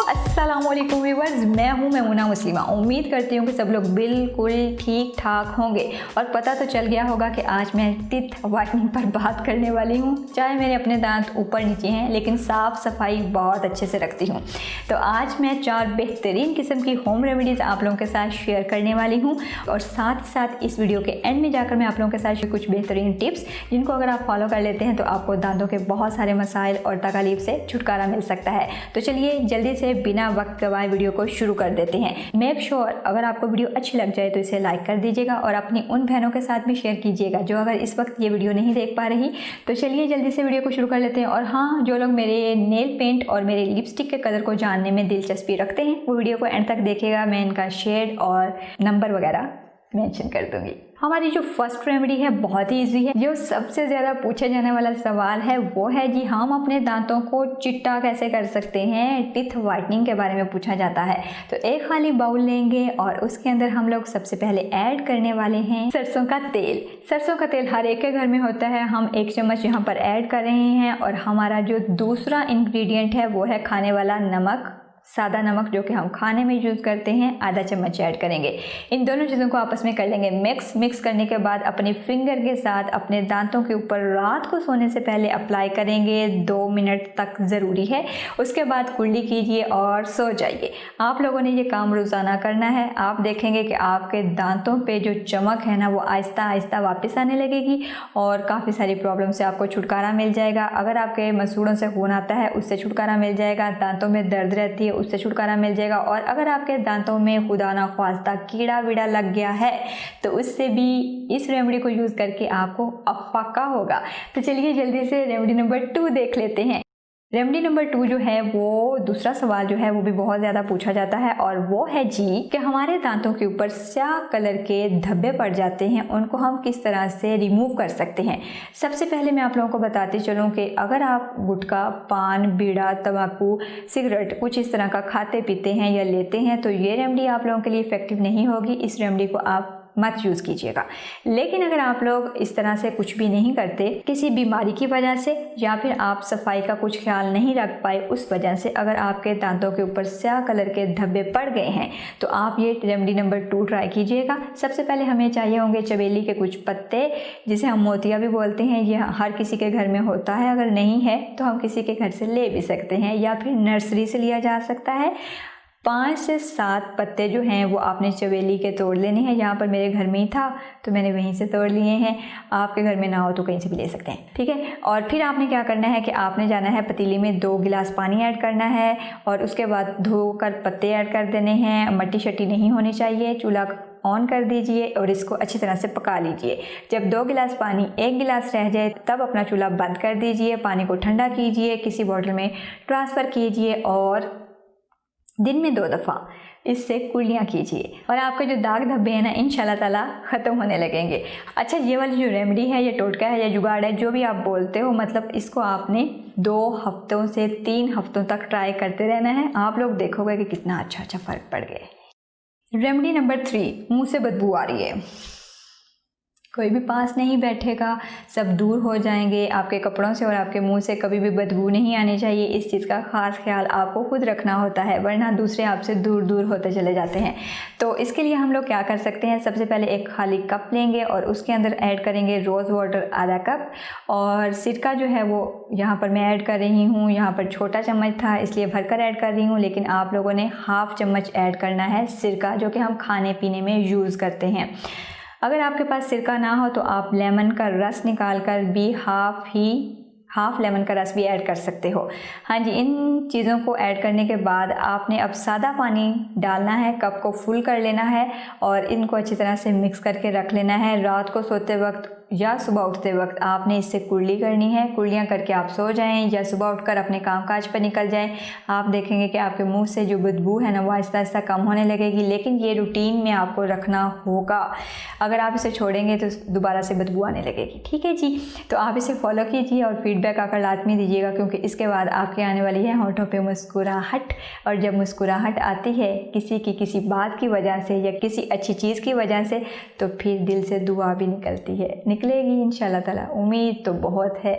अस्सलामुअलैकुम व्यूअर्स, मैं हूं मैमुना मुस्लिमा। उम्मीद करती हूं कि सब लोग बिल्कुल ठीक ठाक होंगे और पता तो चल गया होगा कि आज मैं टीथ वाइटनिंग पर बात करने वाली हूं। चाहे मेरे अपने दांत ऊपर नीचे हैं, लेकिन साफ़ सफाई बहुत अच्छे से रखती हूं। तो आज मैं 4 बेहतरीन किस्म की होम रेमेडीज़ आप लोगों के साथ शेयर करने वाली हूँ और साथ ही साथ इस वीडियो के एंड में जाकर मैं आप लोगों के साथ कुछ बेहतरीन टिप्स, जिनको अगर आप फॉलो कर लेते हैं तो आपको दांतों के बहुत सारे मसाइल और तकलीफ से छुटकारा मिल सकता है। तो चलिए जल्दी से बिना वक्त गवाए वीडियो को शुरू कर देते हैं। मेक श्योर अगर आपको वीडियो अच्छी लग जाए तो इसे लाइक कर दीजिएगा और अपनी उन बहनों के साथ भी शेयर कीजिएगा जो अगर इस वक्त ये वीडियो नहीं देख पा रही। तो चलिए जल्दी से वीडियो को शुरू कर लेते हैं। और हाँ, जो लोग मेरे नेल पेंट और मेरे लिपस्टिक के कलर को जानने में दिलचस्पी रखते हैं वो वीडियो को एंड तक देखेगा। मैं इनका शेड और नंबर वगैरह मेंशन कर दूंगी। हमारी जो फर्स्ट रेमेडी है बहुत ही इजी है। जो सबसे ज़्यादा पूछा जाने वाला सवाल है वो है जी हम अपने दांतों को चिट्टा कैसे कर सकते हैं। टीथ वाइटनिंग के बारे में पूछा जाता है। तो एक खाली बाउल लेंगे और उसके अंदर हम लोग सबसे पहले ऐड करने वाले हैं सरसों का तेल। सरसों का तेल हर एक के घर में होता है। हम 1 चम्मच यहाँ पर ऐड कर रहे हैं। और हमारा जो दूसरा इंग्रेडिएंट है वो है खाने वाला नमक, सादा नमक, जो कि हम खाने में यूज़ करते हैं, आधा चम्मच ऐड करेंगे। इन दोनों चीज़ों को आपस में कर लेंगे मिक्स करने के बाद अपने फिंगर के साथ अपने दांतों के ऊपर रात को सोने से पहले अप्लाई करेंगे। 2 मिनट तक ज़रूरी है। उसके बाद कुल्ली कीजिए और सो जाइए। आप लोगों ने ये काम रोज़ाना करना है। आप देखेंगे कि आपके दांतों पे जो चमक है ना वो आहिस्ता आहिस्ता वापस आने लगेगी और काफ़ी सारी प्रॉब्लम से आपको छुटकारा मिल जाएगा। अगर आपके मसूड़ों से खून आता है उससे छुटकारा मिल जाएगा। दांतों में दर्द रहती है उससे छुटकारा मिल जाएगा। और अगर आपके दांतों में खुदा ना ख्वास्ता कीड़ा वीड़ा लग गया है तो उससे भी इस रेमेडी को यूज़ करके आपको अफाका होगा। तो चलिए जल्दी से रेमेडी नंबर 2 देख लेते हैं। रेमेडी नंबर 2 जो है वो दूसरा सवाल जो है वो भी बहुत ज़्यादा पूछा जाता है और वो है जी कि हमारे दांतों के ऊपर स्याह कलर के धब्बे पड़ जाते हैं, उनको हम किस तरह से रिमूव कर सकते हैं। सबसे पहले मैं आप लोगों को बताती चलूँ कि अगर आप गुटखा, पान, बीड़ा, तंबाकू, सिगरेट कुछ इस तरह का खाते पीते हैं या लेते हैं तो ये रेमेडी आप लोगों के लिए इफ़ेक्टिव नहीं होगी। इस रेमेडी को आप मत यूज़ कीजिएगा। लेकिन अगर आप लोग इस तरह से कुछ भी नहीं करते, किसी बीमारी की वजह से या फिर आप सफाई का कुछ ख्याल नहीं रख पाए उस वजह से अगर आपके दांतों के ऊपर स्याह कलर के धब्बे पड़ गए हैं तो आप ये रेमेडी नंबर 2 ट्राई कीजिएगा। सबसे पहले हमें चाहिए होंगे चमेली के कुछ पत्ते, जिसे हम मोतिया भी बोलते हैं। ये हर किसी के घर में होता है। अगर नहीं है तो हम किसी के घर से ले भी सकते हैं या फिर नर्सरी से लिया जा सकता है। 5 से 7 पत्ते जो हैं वो आपने चमेली के तोड़ लेने हैं। यहाँ पर मेरे घर में ही था तो मैंने वहीं से तोड़ लिए हैं। आपके घर में ना हो तो कहीं से भी ले सकते हैं, ठीक है। और फिर आपने क्या करना है कि आपने जाना है पतीली में 2 गिलास पानी ऐड करना है और उसके बाद धोकर पत्ते ऐड कर देने हैं। मट्टी शट्टी नहीं होनी चाहिए। चूल्हा ऑन कर दीजिए और इसको अच्छी तरह से पका लीजिए। जब 2 गिलास पानी 1 गिलास रह जाए तब अपना चूल्हा बंद कर दीजिए। पानी को ठंडा कीजिए, किसी बॉटल में ट्रांसफ़र कीजिए और दिन में 2 दफ़ा इससे कुल्लियाँ कीजिए और आपके जो दाग धब्बे हैं ना इंशाल्लाह ताला ख़त्म होने लगेंगे। अच्छा, ये वाली जो रेमेडी है, ये टोटका है या जुगाड़ है, जो भी आप बोलते हो, मतलब इसको आपने 2 हफ्तों से 3 हफ्तों तक ट्राई करते रहना है। आप लोग देखोगे कि कितना अच्छा फ़र्क पड़ गया। रेमेडी नंबर 3, मुँह से बदबू आ रही है, कोई भी पास नहीं बैठेगा, सब दूर हो जाएंगे आपके कपड़ों से और आपके मुंह से कभी भी बदबू नहीं आनी चाहिए। इस चीज़ का ख़ास ख्याल आपको खुद रखना होता है, वरना दूसरे आपसे दूर होते चले जाते हैं। तो इसके लिए हम लोग क्या कर सकते हैं, सबसे पहले एक खाली कप लेंगे और उसके अंदर ऐड करेंगे रोज़ वाटर आधा कप और सिरका जो है वो यहाँ पर मैं ऐड कर रही हूँ। यहाँ पर छोटा चम्मच था इसलिए भरकर ऐड कर रही हूँ, लेकिन आप लोगों ने हाफ़ चम्मच ऐड करना है सिरका, जो कि हम खाने पीने में यूज़ करते हैं। अगर आपके पास सिरका ना हो तो आप लेमन का रस निकाल कर भी हाफ लेमन का रस भी ऐड कर सकते हो। हाँ जी, इन चीज़ों को ऐड करने के बाद आपने अब सादा पानी डालना है, कप को फुल कर लेना है और इनको अच्छी तरह से मिक्स करके रख लेना है। रात को सोते वक्त या सुबह उठते वक्त आपने इससे कुल्ली करनी है। कुल्लियाँ करके आप सो जाएं या सुबह उठकर अपने कामकाज पर निकल जाएं। आप देखेंगे कि आपके मुंह से जो बदबू है ना वो आहिस्ता आहिस्ता कम होने लगेगी। लेकिन ये रूटीन में आपको रखना होगा, अगर आप इसे छोड़ेंगे तो दोबारा से बदबू आने लगेगी, ठीक है जी। तो आप इसे फॉलो कीजिए और फीडबैक आकर लाजमी दीजिएगा, क्योंकि इसके बाद आपके आने वाली है होठों पे मुस्कुराहट। और जब मुस्कुराहट आती है किसी की किसी बात की वजह से या किसी अच्छी चीज़ की वजह से, तो फिर दिल से दुआ भी निकलती है, निकलेगी इंशाल्लाह ताला। उम्मीद तो बहुत है।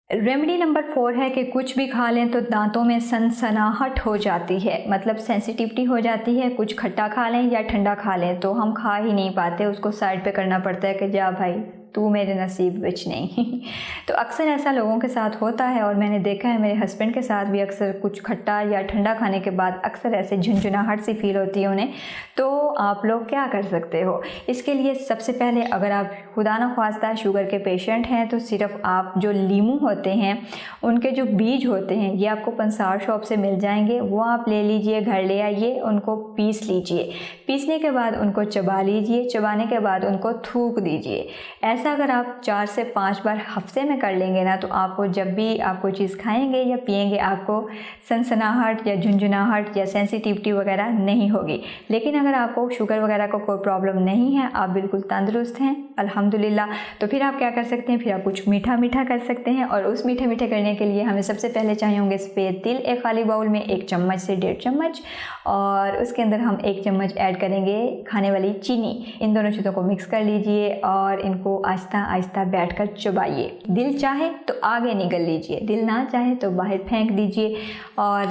रेमेडी नंबर 4 है कि कुछ भी खा लें तो दांतों में सनसनाहट हो जाती है, मतलब सेंसिटिविटी हो जाती है। कुछ खट्टा खा लें या ठंडा खा लें तो हम खा ही नहीं पाते, उसको साइड पे करना पड़ता है कि जा भाई तू मेरे नसीब विच नहीं। तो अक्सर ऐसा लोगों के साथ होता है और मैंने देखा है मेरे हस्बैंड के साथ भी अक्सर कुछ खट्टा या ठंडा खाने के बाद अक्सर ऐसे झुंझुनाहट सी फील होती है उन्हें। तो आप लोग क्या कर सकते हो इसके लिए? सबसे पहले अगर आप खुदा न ख्वास्ता शुगर के पेशेंट हैं तो सिर्फ आप जो लीमू होते हैं उनके जो बीज होते हैं ये आपको पंसार शॉप से मिल जाएंगे, वो आप ले लीजिए, घर ले आइए, उनको पीस लीजिए। पीसने के बाद उनको चबा लीजिए, चबाने के बाद उनको थूक दीजिए। ऐसा अगर आप 4 से 5 बार हफ्ते में कर लेंगे ना तो आपको जब भी आप कोई चीज़ खाएंगे या पिएंगे आपको सनसनाहट या झुंझुनाहट या सेंसिटिविटी वगैरह नहीं होगी। लेकिन अगर आपको शुगर वगैरह को कोई प्रॉब्लम नहीं है, आप बिल्कुल तंदुरुस्त हैं अल्हम्दुलिल्लाह, तो फिर आप क्या कर सकते हैं? फिर आप कुछ मीठा मीठा कर सकते हैं। और उस मीठे मीठे करने के लिए हमें सबसे पहले चाहिए होंगे सफ़ेद तिल। एक खाली बाउल में 1 चम्मच से 1.5 चम्मच, और उसके अंदर हम 1 चम्मच ऐड करेंगे खाने वाली चीनी। इन दोनों चीज़ों को मिक्स कर लीजिए और इनको आहिस्ता आहिस्ता बैठकर चबाइए। दिल चाहे तो आगे निगल लीजिए, दिल ना चाहे तो बाहर फेंक दीजिए। और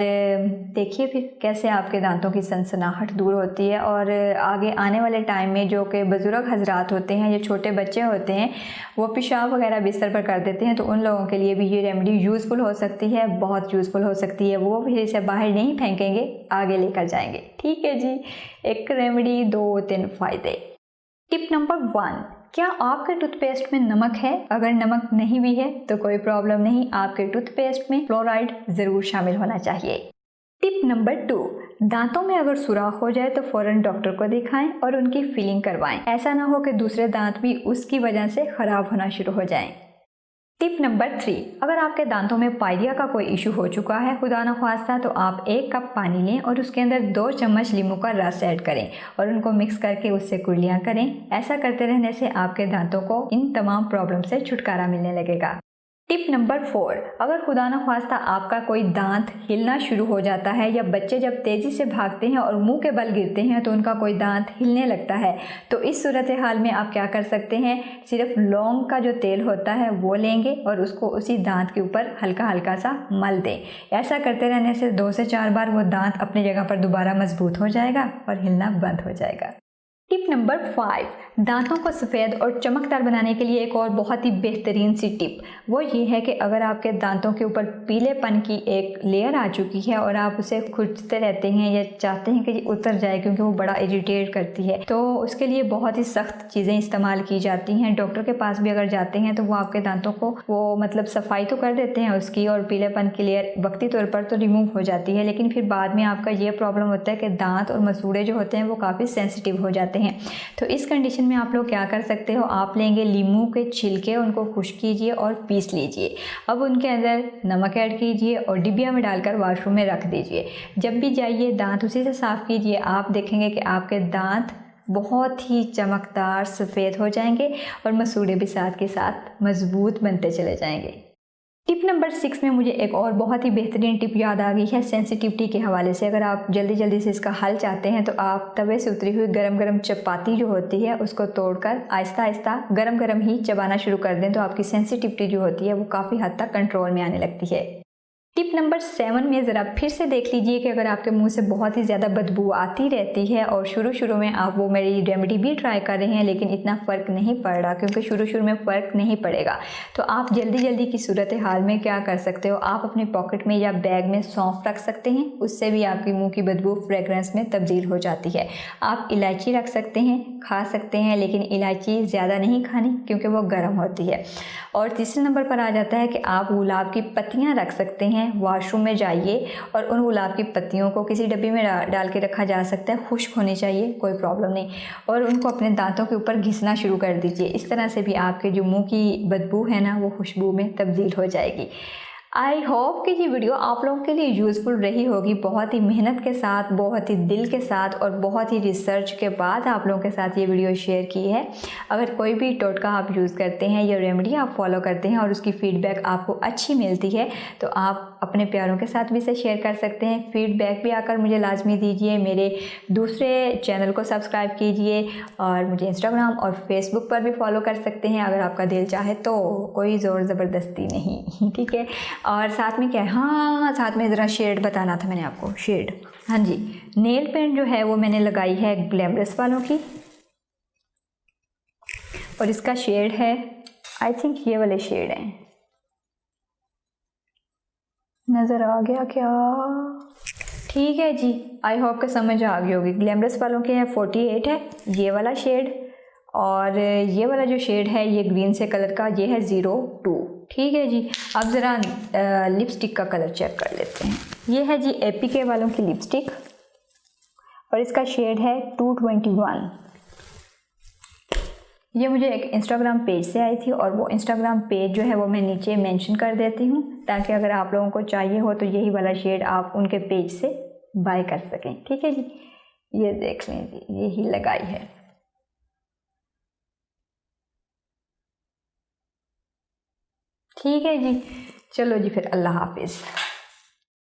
देखिए फिर कैसे आपके दांतों की सनसनाहट दूर होती है। और आगे आने वाले टाइम में जो कि बुज़ुर्ग हजरात होते हैं या छोटे बच्चे होते हैं वो पेशाब वगैरह बिस्तर पर कर देते हैं, तो उन लोगों के लिए भी ये रेमेडी यूज़फुल हो सकती है, बहुत यूज़फुल हो सकती है। वो फिर इसे बाहर नहीं फेंकेंगे, आगे लेकर जाएंगे। ठीक है जी, एक रेमेडी 2-3 फ़ायदे। टिप नंबर 1, क्या आपके टूथपेस्ट में नमक है? अगर नमक नहीं भी है तो कोई प्रॉब्लम नहीं, आपके टूथपेस्ट में फ्लोराइड ज़रूर शामिल होना चाहिए। टिप नंबर 2, दांतों में अगर सुराख हो जाए तो फ़ौरन डॉक्टर को दिखाएं और उनकी फिलिंग करवाएं। ऐसा ना हो कि दूसरे दांत भी उसकी वजह से ख़राब होना शुरू हो जाएं। टिप नंबर 3, अगर आपके दांतों में पायरिया का कोई इशू हो चुका है खुदा न ख्वास्ता, तो आप 1 कप पानी लें और उसके अंदर 2 चम्मच नींबू का रस ऐड करें और उनको मिक्स करके उससे कुर्लियाँ करें। ऐसा करते रहने से आपके दांतों को इन तमाम प्रॉब्लम से छुटकारा मिलने लगेगा। टिप नंबर 4, अगर खुदा न ख्वास्ता आपका कोई दांत हिलना शुरू हो जाता है या बच्चे जब तेज़ी से भागते हैं और मुंह के बल गिरते हैं तो उनका कोई दांत हिलने लगता है, तो इस सूरत हाल में आप क्या कर सकते हैं? सिर्फ लौंग का जो तेल होता है वो लेंगे और उसको उसी दांत के ऊपर हल्का हल्का सा मल दें। ऐसा करते रहने से 2 से 4 बार वो दांत अपनी जगह पर दोबारा मजबूत हो जाएगा और हिलना बंद हो जाएगा। टिप नंबर 5, दांतों को सफ़ेद और चमकदार बनाने के लिए एक और बहुत ही बेहतरीन सी टिप वो ये है कि अगर आपके दांतों के ऊपर पीलेपन की एक लेयर आ चुकी है और आप उसे खुजते रहते हैं या चाहते हैं कि ये उतर जाए क्योंकि वो बड़ा इरिटेट करती है, तो उसके लिए बहुत ही सख्त चीज़ें इस्तेमाल की जाती हैं। डॉक्टर के पास भी अगर जाते हैं तो वो आपके दांतों को वो मतलब सफाई तो कर देते हैं उसकी, और पीलेपन की लेयर वक्ती तौर पर तो रिमूव हो जाती है, लेकिन फिर बाद में आपका ये प्रॉब्लम होता है कि दांत और मसूड़े जो होते हैं वो काफ़ी सेंसिटिव हो जाते हैं। तो इस कंडीशन में आप लोग क्या कर सकते हो? आप लेंगे नींबू के छिलके, उनको खुश्क कीजिए और पीस लीजिए। अब उनके अंदर नमक ऐड कीजिए और डिबिया में डालकर वॉशरूम में रख दीजिए। जब भी जाइए दांत उसी से साफ़ कीजिए। आप देखेंगे कि आपके दांत बहुत ही चमकदार सफ़ेद हो जाएंगे और मसूड़े भी साथ के साथ मजबूत बनते चले जाएंगे। टिप नंबर 6 में मुझे एक और बहुत ही बेहतरीन टिप याद आ गई है सेंसिटिविटी के हवाले से। अगर आप जल्दी जल्दी से इसका हल चाहते हैं तो आप तवे से उतरी हुई गरम गरम चपाती जो होती है उसको तोड़कर आहिस्ता आहिस्ता गरम गरम ही चबाना शुरू कर दें, तो आपकी सेंसिटिविटी जो होती है वो काफ़ी हद तक कंट्रोल में आने लगती है। टिप नंबर 7 में ज़रा फिर से देख लीजिए कि अगर आपके मुंह से बहुत ही ज़्यादा बदबू आती रहती है और शुरू में आप वो मेरी रेमेडी भी ट्राई कर रहे हैं लेकिन इतना फ़र्क नहीं पड़ रहा, क्योंकि शुरू में फ़र्क नहीं पड़ेगा, तो आप जल्दी की सूरत हाल में क्या कर सकते हो? आप अपने पॉकेट में या बैग में सौंफ रख सकते हैं, उससे भी आपकी मुँह की बदबू फ्रेगरेंस में तब्दील हो जाती है। आप इलायची रख सकते हैं, खा सकते हैं, लेकिन इलायची ज़्यादा नहीं खानी क्योंकि वो गर्म होती है। और तीसरे नंबर पर आ जाता है कि आप गुलाब की पत्तियाँ रख सकते हैं। वॉशरूम में जाइए और उन गुलाब की पत्तियों को किसी डब्बी में डाल के रखा जा सकता है, खुश्क होनी चाहिए, कोई प्रॉब्लम नहीं, और उनको अपने दांतों के ऊपर घिसना शुरू कर दीजिए। इस तरह से भी आपके जो मुंह की बदबू है ना वो खुशबू में तब्दील हो जाएगी। आई होप कि ये वीडियो आप लोगों के लिए यूज़फुल रही होगी। बहुत ही मेहनत के साथ, बहुत ही दिल के साथ और बहुत ही रिसर्च के बाद आप लोगों के साथ ये वीडियो शेयर की है। अगर कोई भी टोटका आप यूज़ करते हैं या रेमेडी आप फॉलो करते हैं और उसकी फ़ीडबैक आपको अच्छी मिलती है तो आप आप अपने प्यारों के साथ भी इसे शेयर कर सकते हैं। फीडबैक भी आकर मुझे लाजमी दीजिए। मेरे दूसरे चैनल को सब्सक्राइब कीजिए और मुझे इंस्टाग्राम और फेसबुक पर भी फॉलो कर सकते हैं अगर आपका दिल चाहे तो, कोई ज़ोर ज़बरदस्ती नहीं, ठीक है। और साथ में क्या है, हाँ साथ में ज़रा शेड बताना था मैंने आपको, शेड। हाँ जी, नेल पेंट जो है वो मैंने लगाई है ग्लैमरस वालों की और इसका शेड है, आई थिंक ये वाले शेड हैं, नज़र आ गया क्या? ठीक है जी, आई होप कि समझ आ गई होगी। ग्लैमरस वालों के हैं 48 है ये वाला शेड, और ये वाला जो शेड है ये ग्रीन से कलर का, ये है 02। ठीक है जी। अब ज़रा लिपस्टिक का कलर चेक कर लेते हैं। ये है जी एपीके वालों की लिपस्टिक और इसका शेड है 221। ये मुझे एक इंस्टाग्राम पेज से आई थी और वो इंस्टाग्राम पेज जो है वो मैं नीचे मेंशन कर देती हूँ, ताकि अगर आप लोगों को चाहिए हो तो यही वाला शेड आप उनके पेज से बाय कर सकें। ठीक है जी, ये देख लें जी, यही लगाई है। ठीक है जी, चलो जी फिर, अल्लाह हाफिज़।